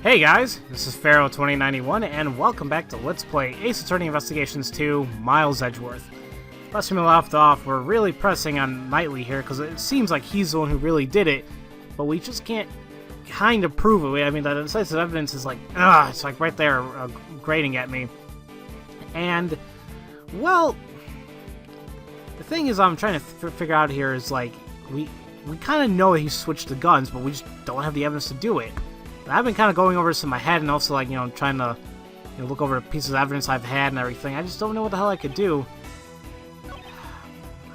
Hey guys, this is Pharaoh 2091 and welcome back to Let's Play Ace Attorney Investigations 2 Miles Edgeworth. Last time we left off, we're really pressing on Knightley here because it seems like he's the one who really did it, but we just can't kind of prove it. I mean, the decisive evidence is like, it's like right there grating at me. And, well, the thing is I'm trying to figure out here is like, we kind of know that he switched the guns, but we just don't have the evidence to do it. I've been kind of going over this in my head and also, like, trying to look over the pieces of evidence I've had and everything. I just don't know what the hell I could do.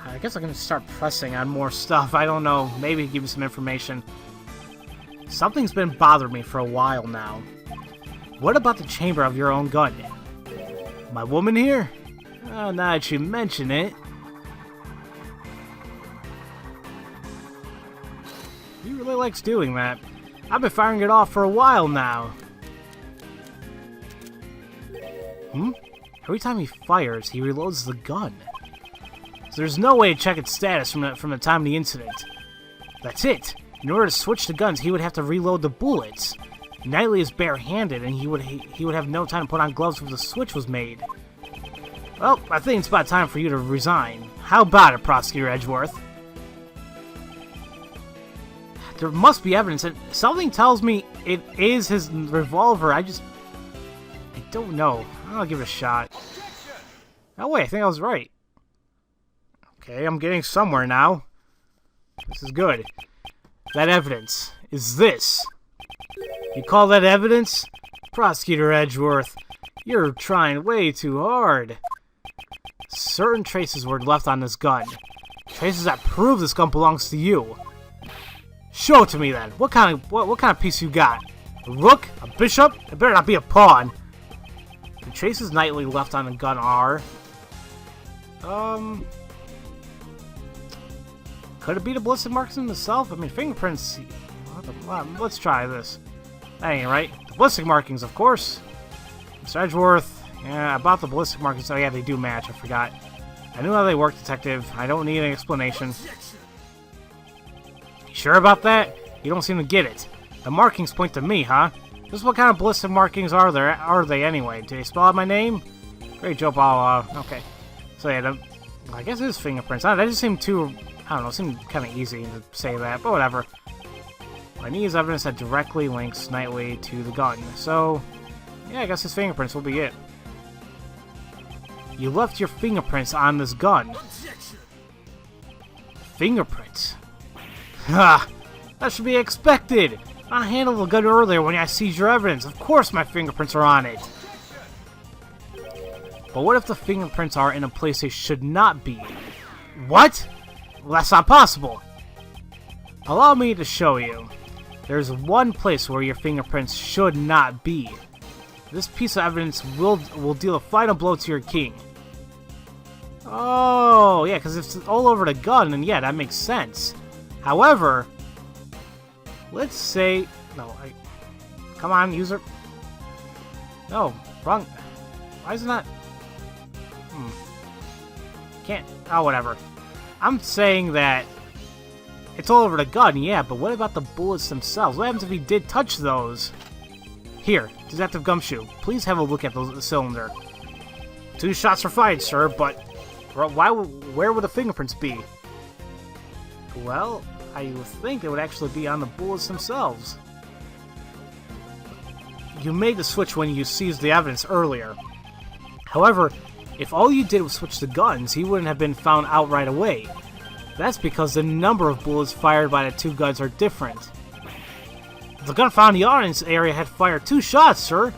I guess I can start pressing on more stuff. I don't know. Maybe give me some information. Something's been bothering me for a while now. What about the chamber of your own gun? My woman here? Now that you mention it. He really likes doing that. I've been firing it off for a while now. Every time he fires, he reloads the gun. So there's no way to check its status from the time of the incident. That's it. In order to switch the guns, he would have to reload the bullets. Knightley is bare-handed, and he would have no time to put on gloves when the switch was made. Well, I think it's about time for you to resign. How about it, Prosecutor Edgeworth? There must be evidence, and something tells me it is his revolver. I don't know. I'll give it a shot. Oh wait, I think I was right. Okay, I'm getting somewhere now. This is good. That evidence is this. You call that evidence? Prosecutor Edgeworth, you're trying way too hard. Certain traces were left on this gun. Traces that prove this gun belongs to you. Show it to me then. What kind of piece you got? A rook? A bishop? It better not be a pawn. The traces Knightley left on the gun are... Could it be the ballistic marks in himself? I mean, fingerprints... Let's try this. That ain't right. The ballistic markings, of course. Mr. Edgeworth. Yeah, about the ballistic markings. Oh yeah, they do match. I forgot. I knew how they work, Detective. I don't need an explanation. Sure about that? You don't seem to get it. The markings point to me, huh? Just what kind of ballistic markings are they anyway? Do they spell out my name? Great job, okay. So yeah, I guess it is fingerprints. That just seemed too, I don't know, it seemed kind of easy to say that, but whatever. I need is evidence that directly links Knightley to the gun. So, yeah, I guess his fingerprints will be it. You left your fingerprints on this gun. Fingerprints? Ha! That should be expected! I handled the gun earlier when I seized your evidence. Of course my fingerprints are on it! But what if the fingerprints are in a place they should not be? What? Well, that's not possible! Allow me to show you. There's one place where your fingerprints should not be. This piece of evidence will deal a final blow to your king. Oh, yeah, because if it's all over the gun, then yeah, that makes sense. However, let's say... No, come on, user. No, wrong. Why is it not... Can't... Oh, whatever. I'm saying that it's all over the gun, yeah, but what about the bullets themselves? What happens if he did touch those? Here, Detective Gumshoe, please have a look at the cylinder. 2 shots were fired, sir, but where would the fingerprints be? Well, I would think they would actually be on the bullets themselves. You made the switch when you seized the evidence earlier. However, if all you did was switch the guns, he wouldn't have been found out right away. That's because the number of bullets fired by the 2 guns are different. The gun found in the audience area had fired 2 shots, sir.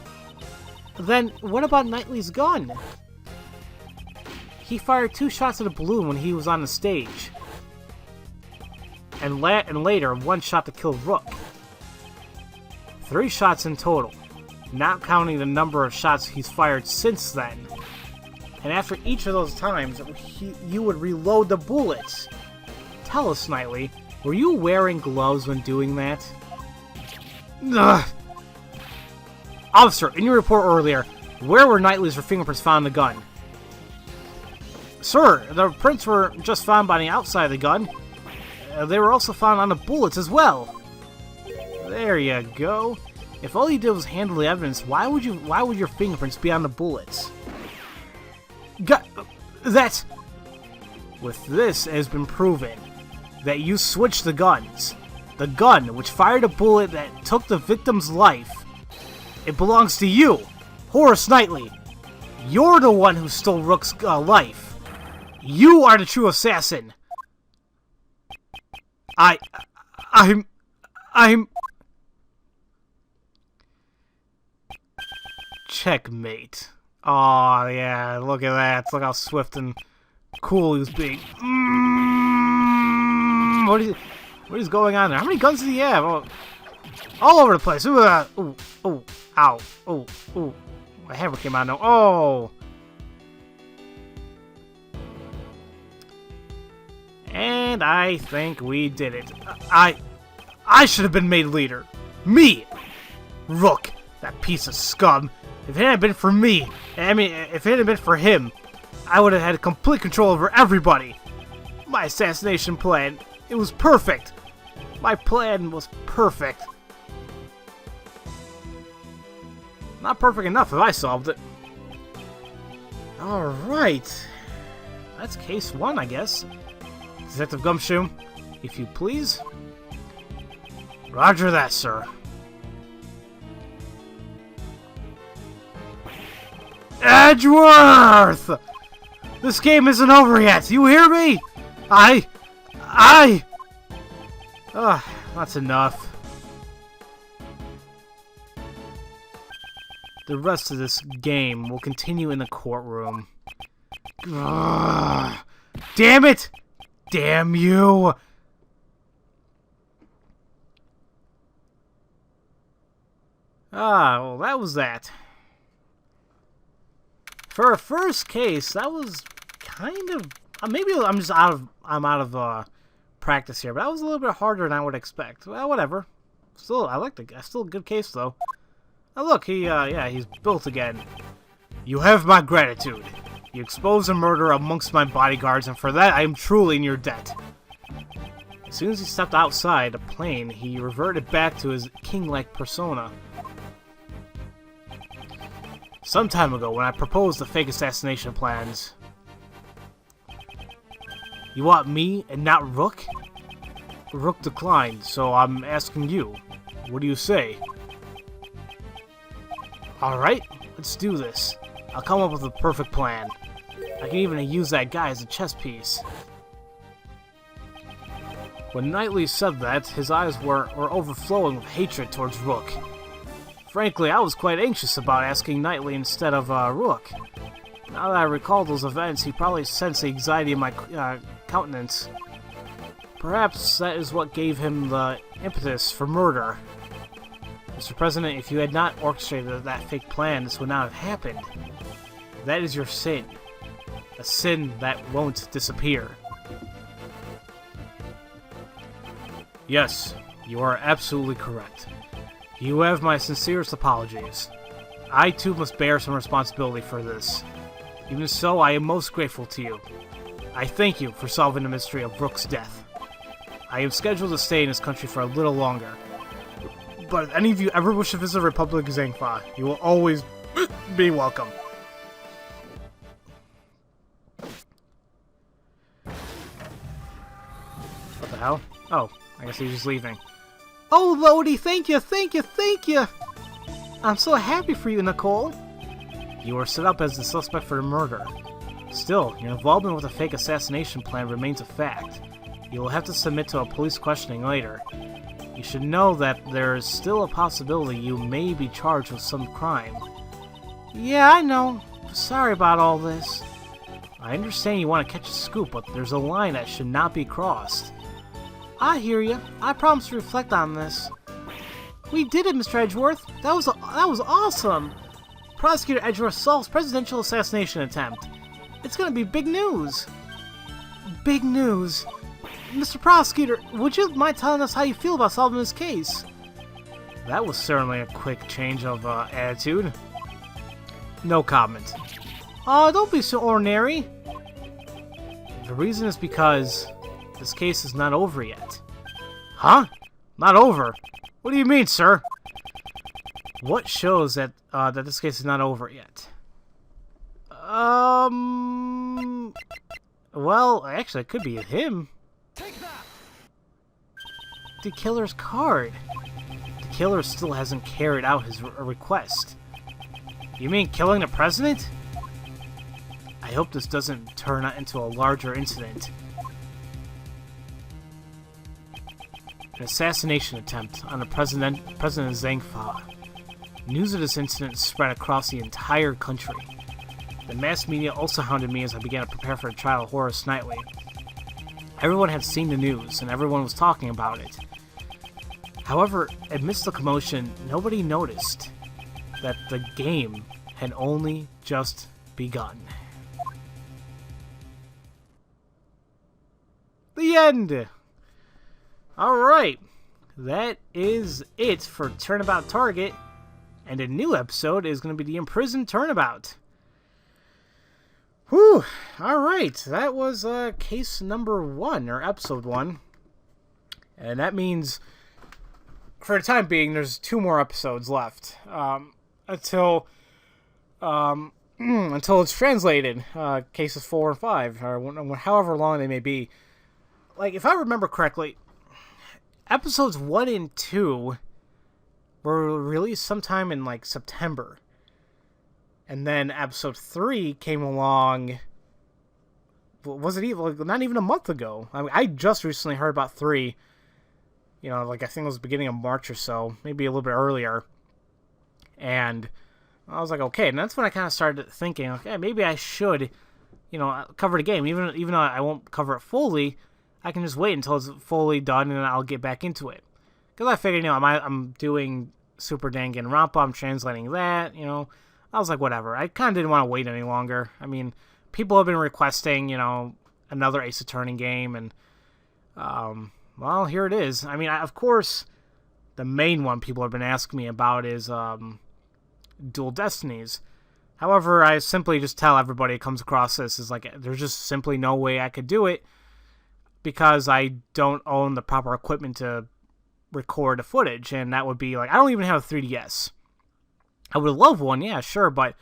Then, what about Knightley's gun? He fired 2 shots at a balloon when he was on the stage. And later, 1 shot to kill Rook. 3 shots in total, not counting the number of shots he's fired since then. And after each of those times, you would reload the bullets. Tell us, Knightley, were you wearing gloves when doing that? Ugh. Officer, in your report earlier, where were Knightley's fingerprints found in the gun? Sir, the prints were just found by the outside of the gun. They were also found on the bullets as well. There you go. If all you did was handle the evidence, why would your fingerprints be on the bullets? That's... With this, it has been proven that you switched the guns. The gun, which fired a bullet that took the victim's life, it belongs to you, Horace Knightley. You're the one who stole Rook's life. You are the true assassin. I'm... Checkmate. Aw, yeah, look at that. Look how swift and cool he was being. What is going on there? How many guns does he have? Oh, all over the place. Ooh, ooh, ow, ooh, ooh. My hammer came out now. Oh! And I think we did it. I should have been made leader. Me! Rook, that piece of scum. If it hadn't been for me, if it hadn't been for him, I would have had complete control over everybody. My assassination plan, it was perfect. My plan was perfect. Not perfect enough if I solved it. Alright. That's case 1, I guess. Detective Gumshoe, if you please. Roger that, sir. Edgeworth! This game isn't over yet, you hear me? That's enough. The rest of this game will continue in the courtroom. Ugh. Damn it! Damn you! Well, that was that. For a first case, that was kind of... maybe I'm out of practice here, but that was a little bit harder than I would expect. Well, whatever. Still, still a good case, though. Oh, look, he's built again. You have my gratitude. You exposed a murder amongst my bodyguards, and for that I am truly in your debt. As soon as he stepped outside the plane, he reverted back to his king-like persona. Some time ago, when I proposed the fake assassination plans... You want me and not Rook? Rook declined, so I'm asking you. What do you say? Alright, let's do this. I'll come up with a perfect plan. I can even use that guy as a chess piece. When Knightley said that, his eyes were overflowing with hatred towards Rook. Frankly, I was quite anxious about asking Knightley instead of Rook. Now that I recall those events, he probably sensed the anxiety in my countenance. Perhaps that is what gave him the impetus for murder. Mr. President, if you had not orchestrated that fake plan, this would not have happened. That is your sin. A sin that won't disappear. Yes, you are absolutely correct. You have my sincerest apologies. I too must bear some responsibility for this. Even so, I am most grateful to you. I thank you for solving the mystery of Rook's death. I am scheduled to stay in this country for a little longer. But if any of you ever wish to visit the Republic of Zangfa, you will always be welcome. What the hell? Oh, I guess he's just leaving. Oh, Lodi, thank you, thank you, thank you! I'm so happy for you, Nicole. You were set up as the suspect for the murder. Still, your involvement with a fake assassination plan remains a fact. You will have to submit to a police questioning later. You should know that there is still a possibility you may be charged with some crime. Yeah, I know. Sorry about all this. I understand you want to catch a scoop, but there's a line that should not be crossed. I hear you. I promise to reflect on this. We did it, Mr. Edgeworth. That was awesome. Prosecutor Edgeworth solves presidential assassination attempt. It's gonna be big news. Big news. Mr. Prosecutor, would you mind telling us how you feel about solving this case? That was certainly a quick change of attitude. No comment. Oh, don't be so ordinary. The reason is because this case is not over yet. Huh? Not over? What do you mean, sir? What shows that that this case is not over yet? Well, actually, it could be him. The killer's card. The killer still hasn't carried out his request. You mean killing the president? I hope this doesn't turn into a larger incident. An assassination attempt on the President Zhangfa. News of this incident spread across the entire country. The mass media also hounded me as I began to prepare for the trial of Horace Knightley. Everyone had seen the news, and everyone was talking about it. However, amidst the commotion, nobody noticed that the game had only just begun. The end! Alright, that is it for Turnabout Target, and a new episode is going to be the Imprisoned Turnabout. Whew, alright, that was case number 1, or episode 1, and that means, for the time being, there's 2 more episodes left, until it's translated, cases 4 and 5, or however long they may be. Like, if I remember correctly, episodes 1 and 2 were released sometime in, like, September. And then episode 3 came along, was it even, like, not even a month ago? I mean, I just recently heard about 3, you know, like, I think it was the beginning of March or so, maybe a little bit earlier. And I was like, okay, and that's when I kind of started thinking, okay, maybe I should, you know, cover the game. Even though I won't cover it fully, I can just wait until it's fully done, and then I'll get back into it. Because I figured, you know, I'm doing Super Danganronpa, I'm translating that, you know. I was like, whatever. I kind of didn't want to wait any longer. I mean, people have been requesting, you know, another Ace Attorney game, and, well, here it is. I mean, of course, the main one people have been asking me about is Dual Destinies. However, I simply just tell everybody that comes across this is like, there's just simply no way I could do it, because I don't own the proper equipment to record the footage, and that would be, like, I don't even have a 3DS. I would love one, yeah, sure, but,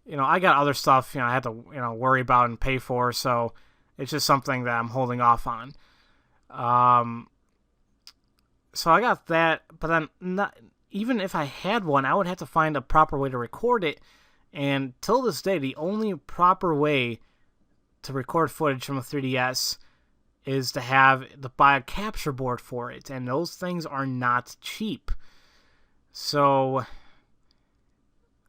you know, I got other stuff, you know, I have to, you know, worry about and pay for, so it's just something that I'm holding off on. So I got that, but then, even if I had one, I would have to find a proper way to record it, and till this day, the only proper way to record footage from a 3DS is to buy a capture board for it, and those things are not cheap. So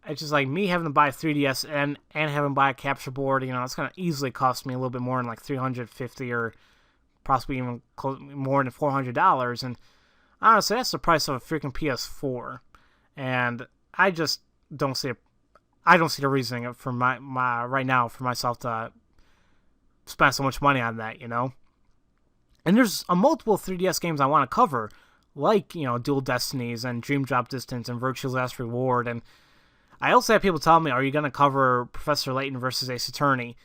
it's just like me having to buy a 3DS and having to buy a capture board, you know, it's going to easily cost me a little bit more than like $350 or possibly even more than $400. And honestly, that's the price of a freaking PS4. And I just don't see the reasoning for my right now for myself to spend so much money on that, you know. And there's multiple 3DS games I want to cover, like, you know, Dual Destinies and Dream Drop Distance and Virtue's Last Reward. And I also have people tell me, are you going to cover Professor Layton versus Ace Attorney?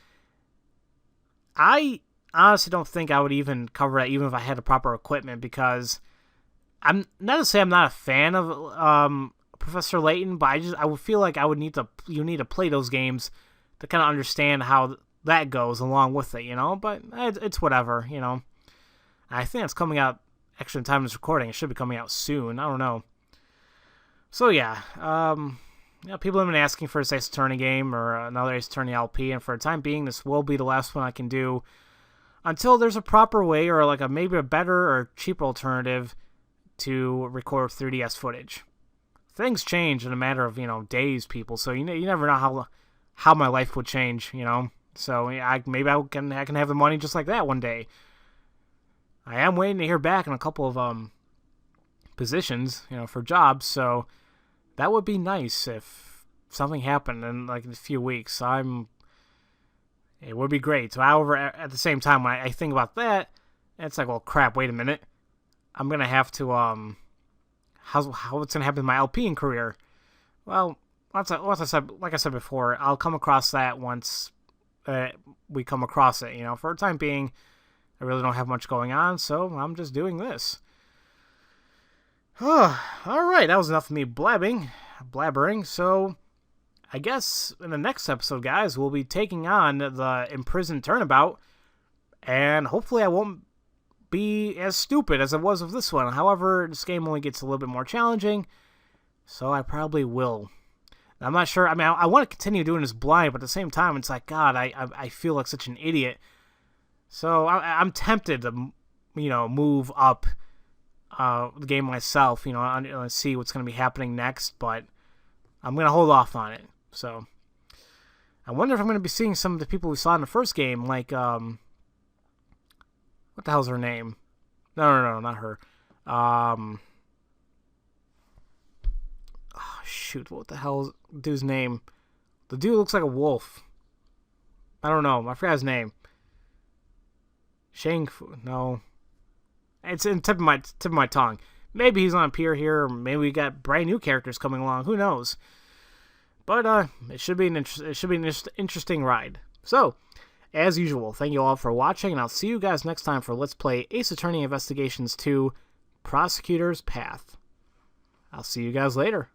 I honestly don't think I would even cover that, even if I had the proper equipment, because I'm not to say I'm not a fan of Professor Layton, but I would feel like you need to play those games to kind of understand how that goes along with it, you know. But it's whatever, you know. I think it's coming out, actually, in time of this recording, it should be coming out soon. I don't know. So, yeah. People have been asking for this Ace Attorney game or another Ace Attorney LP, and for the time being, this will be the last one I can do until there's a proper way or like maybe a better or cheaper alternative to record 3DS footage. Things change in a matter of, you know, days, people, so you never know how my life would change, you know. So maybe I can have the money just like that one day. I am waiting to hear back on a couple of positions, you know, for jobs, so that would be nice if something happened in like a few weeks. It would be great. So, however, at the same time, when I think about that, it's like, well, crap, wait a minute. I'm going to have to, how it's going to happen in my LPing career? Well, like I said before, I'll come across that once we come across it. You know, for the time being, I really don't have much going on, so I'm just doing this. Alright, that was enough of me blabbing. blabbering. So I guess in the next episode, guys, we'll be taking on the imprisoned turnabout, and hopefully I won't be as stupid as I was with this one. However, this game only gets a little bit more challenging, so I probably will. I'm not sure. I mean, I want to continue doing this blind, but at the same time, it's like, God, I feel like such an idiot. So I'm tempted to, move up the game myself, and see what's going to be happening next, but I'm going to hold off on it. So I wonder if I'm going to be seeing some of the people we saw in the first game, like, what the hell's her name? No, not her. Oh, shoot, what the hell's the dude's name? The dude looks like a wolf. I don't know. I forgot his name. No. It's in tip of my tongue. Maybe he's on appear here, or maybe we got brand new characters coming along. Who knows? But it should be an interesting ride. So, as usual, thank you all for watching, and I'll see you guys next time for Let's Play Ace Attorney Investigations 2: Prosecutor's Path. I'll see you guys later.